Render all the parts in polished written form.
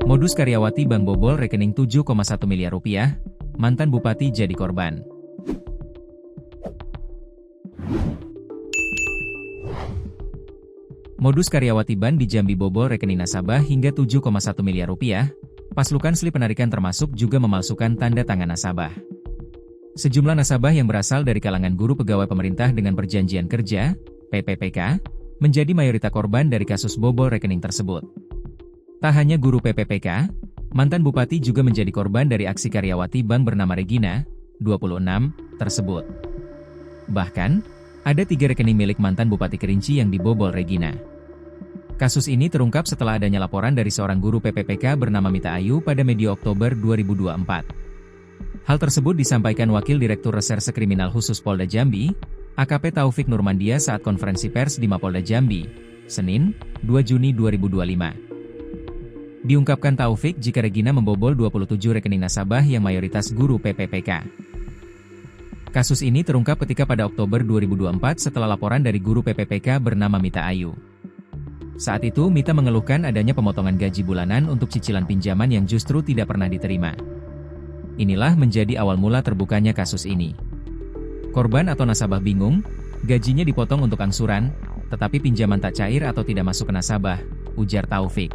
Modus karyawati bank bobol rekening 7,1 miliar rupiah, mantan bupati jadi korban. Modus karyawati bank di Jambi bobol rekening nasabah hingga 7,1 miliar rupiah, paslukan slip penarikan termasuk juga memalsukan tanda tangan nasabah. Sejumlah nasabah yang berasal dari kalangan guru pegawai pemerintah dengan perjanjian kerja, PPPK, menjadi mayoritas korban dari kasus bobol rekening tersebut. Tak hanya guru PPPK, mantan bupati juga menjadi korban dari aksi karyawati bank bernama Regina, 26, tersebut. Bahkan, ada 3 rekening milik mantan Bupati Kerinci yang dibobol Regina. Kasus ini terungkap setelah adanya laporan dari seorang guru PPPK bernama Mita Ayu pada medio Oktober 2024. Hal tersebut disampaikan Wakil Direktur Reserse Kriminal Khusus Polda Jambi, AKP Taufik Nurmandia saat konferensi pers di Mapolda Jambi, Senin, 2 Juni 2025. Diungkapkan Taufik jika Regina membobol 27 rekening nasabah yang mayoritas guru PPPK. Kasus ini terungkap ketika pada Oktober 2024 setelah laporan dari guru PPPK bernama Mita Ayu. Saat itu Mita mengeluhkan adanya pemotongan gaji bulanan untuk cicilan pinjaman yang justru tidak pernah diterima. Inilah menjadi awal mula terbukanya kasus ini. Korban atau nasabah bingung, gajinya dipotong untuk angsuran, tetapi pinjaman tak cair atau tidak masuk ke nasabah, ujar Taufik.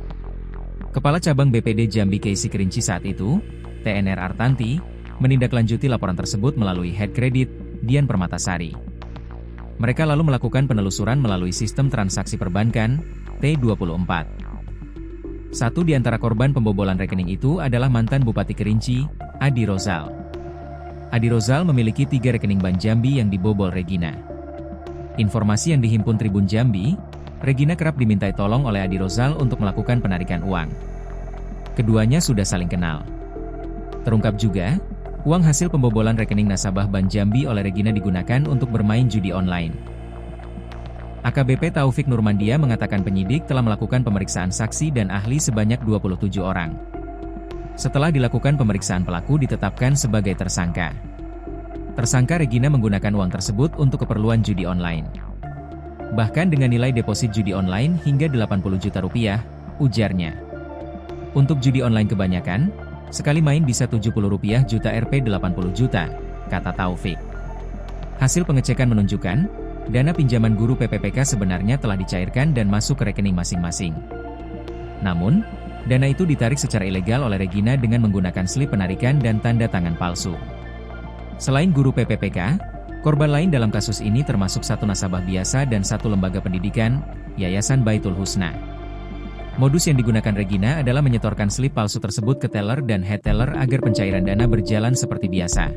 Kepala Cabang BPD Jambi KC Kerinci saat itu, TNR Artanti, menindaklanjuti laporan tersebut melalui Head Credit, Dian Permatasari. Mereka lalu melakukan penelusuran melalui sistem transaksi perbankan, T24. Satu di antara korban pembobolan rekening itu adalah mantan Bupati Kerinci, Adi Rozal. Adi Rozal memiliki 3 rekening Bank Jambi yang dibobol Regina. Informasi yang dihimpun Tribun Jambi, Regina kerap dimintai tolong oleh Adi Rozal untuk melakukan penarikan uang. Keduanya sudah saling kenal. Terungkap juga, uang hasil pembobolan rekening nasabah Bank Jambi oleh Regina digunakan untuk bermain judi online. AKBP Taufik Nurmandia mengatakan penyidik telah melakukan pemeriksaan saksi dan ahli sebanyak 27 orang. Setelah dilakukan pemeriksaan pelaku ditetapkan sebagai tersangka. Tersangka Regina menggunakan uang tersebut untuk keperluan judi online. Bahkan dengan nilai deposit judi online hingga 80 juta rupiah, ujarnya. Untuk judi online kebanyakan, sekali main bisa 70 rupiah juta Rp 80 juta, kata Taufik. Hasil pengecekan menunjukkan, dana pinjaman guru PPPK sebenarnya telah dicairkan dan masuk ke rekening masing-masing. Namun, dana itu ditarik secara ilegal oleh Regina dengan menggunakan slip penarikan dan tanda tangan palsu. Selain guru PPPK, korban lain dalam kasus ini termasuk 1 nasabah biasa dan 1 lembaga pendidikan, Yayasan Baitul Husna. Modus yang digunakan Regina adalah menyetorkan slip palsu tersebut ke teller dan head teller agar pencairan dana berjalan seperti biasa.